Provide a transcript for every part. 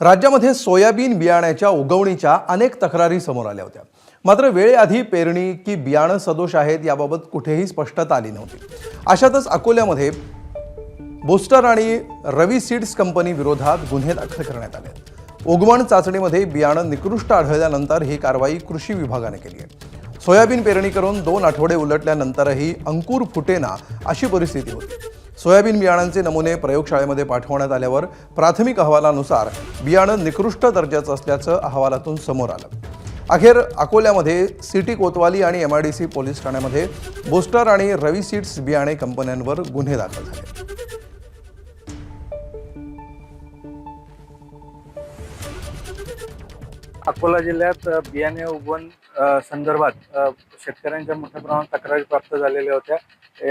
राज्यामध्ये सोयाबीन बियाण्याच्या उगवणीच्या अनेक तक्रारी समोर आल्या होत्या। मात्र वेळेआधी पेरणी की बियाणं सदोष आहेत याबाबत कुठेही स्पष्टता आली नव्हती। अशातच अकोल्यामध्ये बूस्टर आणि रवी सीड्स कंपनी विरोधात गुन्हे दाखल करण्यात आले। उगवण चाचणीमध्ये बियाणं निकृष्ट आढळल्यानंतर ही कारवाई कृषी विभागाने केली आहे। सोयाबीन पेरणी करून 2 आठवडे उलटल्यानंतरही अंकुर फुटेना अशी परिस्थिती होती। सोयाबीन बियाणांचे नमुने प्रयोगशाळेमध्ये पाठवण्यात आल्यावर प्राथमिक अहवालानुसार बियाणं निकृष्ट दर्जाचं असल्याचं अहवालातून समोर आलं। अखेर अकोल्यामध्ये सिटी कोतवाली आणि MIDC पोलीस ठाण्यामध्ये बूस्टर आणि रवी सीड्स बियाणे कंपन्यांवर गुन्हे दाखल झाले। अकोला जिल्ह्यात बियाणे उगवण संदर्भात शेतकऱ्यांच्या मोठ्या प्रमाणात तक्रारी प्राप्त झालेल्या होत्या।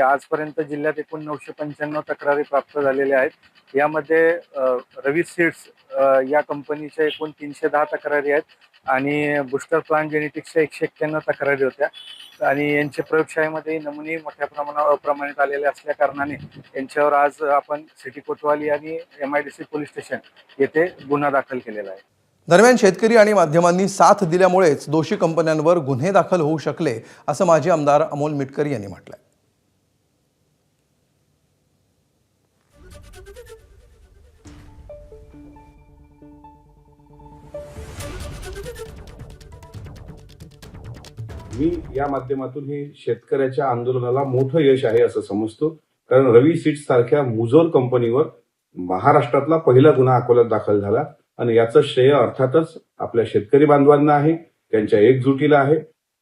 आजपर्यंत जिल्ह्यात एकूण 995 तक्रारी प्राप्त झालेल्या आहेत। यामध्ये रवी सीड्स या कंपनीच्या एकूण 310 तक्रारी आहेत आणि बूस्टर प्लांट जेनेटिक्सच्या 191 तक्रारी होत्या आणि यांच्या प्रयोगशाळेमध्ये नमुने मोठ्या प्रमाणावर अप्रमाणित आलेले असल्या कारणाने यांच्यावर आज आपण सिटी कोतवाली आणि MIDC पोलीस स्टेशन येथे गुन्हा दाखल केलेला आहे। दरम्यान शेतकरी आणि माध्यमांनी साथ दिल्यामुळेच दोषी कंपन्यांवर गुन्हे दाखल होऊ शकले असं माजी आमदार अमोल मिटकरी यांनी म्हटलंय। मी या माध्यमातून हे शेतकऱ्याच्या आंदोलनाला मोठं यश आहे असं समजतो, कारण रवी सीड्स सारख्या मुजोर कंपनीवर महाराष्ट्रातला पहिला गुन्हा अकोल्यात दाखल झाला आणि याचं श्रेय अर्थातच आपल्या शेतकरी बांधवांना आहे, त्यांच्या एकजुटीला आहे।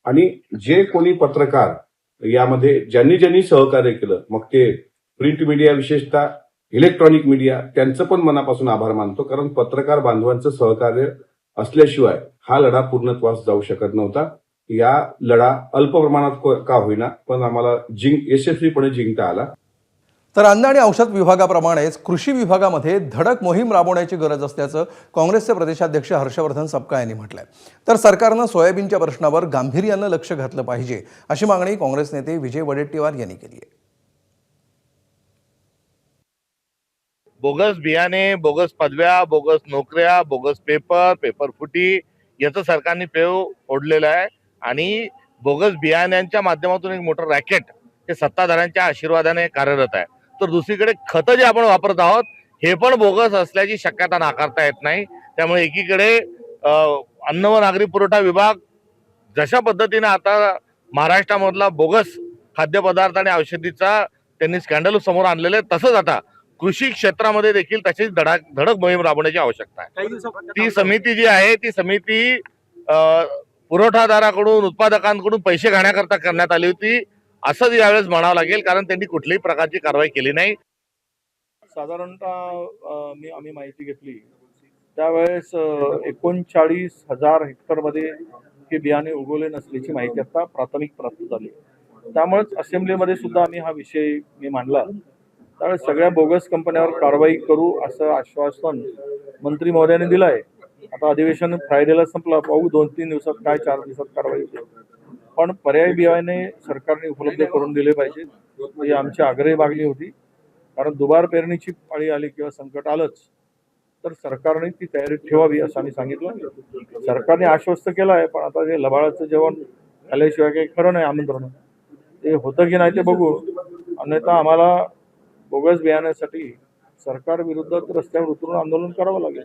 आणि जे कोणी पत्रकार यामध्ये ज्यांनी सहकार्य केलं, मग ते प्रिंट मीडिया विशेषतः इलेक्ट्रॉनिक मीडिया, त्यांचं पण मनापासून आभार मानतो, कारण पत्रकार बांधवांचं सहकार्य असल्याशिवाय हा लढा पूर्णत्वास जाऊ शकत नव्हता। या लढा अल्प प्रमाणात का होईना पण आम्हाला यशस्वीपणे जिंकता आला। तर अन्न आणि औषध विभागाप्रमाणेच कृषी विभागामध्ये धडक मोहीम राबवण्याची गरज असल्याचं काँग्रेसचे प्रदेशाध्यक्ष हर्षवर्धन सपकाळ यांनी म्हटलंय। तर सरकारनं सोयाबीनच्या प्रश्नावर गांभीर्यानं लक्ष घातलं पाहिजे अशी मागणी काँग्रेस नेते विजय वडेट्टीवार यांनी केली आहे। बोगस बियाणे, बोगस पदव्या, बोगस नोकऱ्या, बोगस पेपर फुटी याचं सरकारने पेव ओढलेलं आहे आणि बोगस बियाण्यांच्या माध्यमातून एक मोठं रॅकेट हे सत्ताधाऱ्यांच्या आशीर्वादाने कार्यरत आहे। तर दुसरीकडे खतं जे आपण वापरत आहोत हे पण बोगस असल्याची शक्यता नाकारता येत नाही। त्यामुळे एकीकडे अन्न व नागरी पुरवठा विभाग जशा पद्धतीने आता महाराष्ट्रामधला बोगस खाद्यपदार्थ आणि औषधीचा त्यांनी स्कॅन्डल समोर आणलेले, तसंच आता कृषी क्षेत्रामध्ये देखील तशीच धडक मोहीम राबवण्याची आवश्यकता आहे। ती समिती जी आहे ती समिती पुरवठादाराकडून उत्पादकांकडून पैसे घेण्याकरता करण्यात आली होती असं यावेळेस म्हणावं लागेल, कारण त्यांनी कुठलीही प्रकारची कारवाई केली नाही। साधारणतः आम्ही माहिती घेतली त्यावेळेस 39,000 हेक्टरमध्ये हे बियाणे उगवले नसल्याची माहिती आता प्राथमिक प्राप्त झाली। त्यामुळेच असेंब्लीमध्ये सुद्धा आम्ही हा विषय मांडला। त्यावेळेस सगळ्या बोगस कंपन्यांवर कारवाई करू असं आश्वासन मंत्री महोदयांनी दिलं आहे। आता अधिवेशन फ्रायडेला संपलं, पाहू 2-3 दिवसात काय 4 दिवसात कारवाई होते। पण पर्यायी बियाणे सरकारने उपलब्ध करून दिले पाहिजे ही आमची आग्रही मागणी होती, कारण दुबार पेरणीची पाळी आली किंवा संकट आलंच तर सरकारने ती तयारी ठेवावी असं आम्ही सांगितलं। सरकारने आश्वस्त केलं आहे, पण आता हे लबाळाचं जेवण खाल्ल्याशिवाय काही खरं नाही आमंत्रण, ते होतं की नाही ते बघू। अन्यथा आम्हाला बोगस बियाण्यासाठी सरकार विरुद्ध रस्त्यावर उतरून आंदोलन करावं लागेल।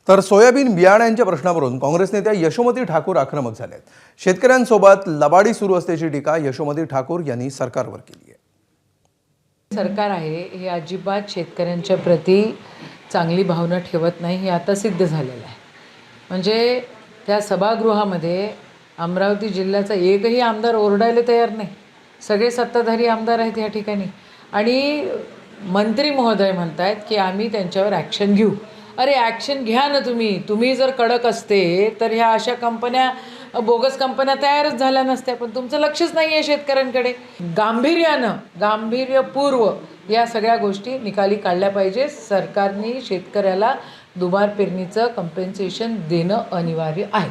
तर सोयाबीन बियाण्यांच्या प्रश्नावरून काँग्रेस नेत्या यशोमती ठाकूर आक्रमक झाल्यात। शेतकऱ्यांसोबत लबाडी सुरू असल्याची टीका यशोमती ठाकूर यांनी सरकारवर केली आहे। सरकार आहे हे अजिबात शेतकऱ्यांच्या प्रती चांगली भावना ठेवत नाही, हे आता सिद्ध झालेलं आहे। म्हणजे त्या सभागृहामध्ये अमरावती जिल्ह्याचा एकही आमदार ओरडायला तयार नाही। सगळे सत्ताधारी आमदार आहेत या ठिकाणी आणि मंत्री महोदय म्हणतात की आम्ही त्यांच्यावर ॲक्शन घेऊ। अरे ॲक्शन घ्या ना तुम्ही जर कडक असते तर ह्या अशा कंपन्या बोगस कंपन्या तयारच झाल्या नसत्या, पण तुमचं लक्षच नाही आहे शेतकऱ्यांकडे। गांभीर्यपूर्व या सगळ्या गोष्टी निकाली काढल्या पाहिजे। सरकारने शेतकऱ्याला दुबार पेरणीचं कंपेन्सेशन देणं अनिवार्य आहे।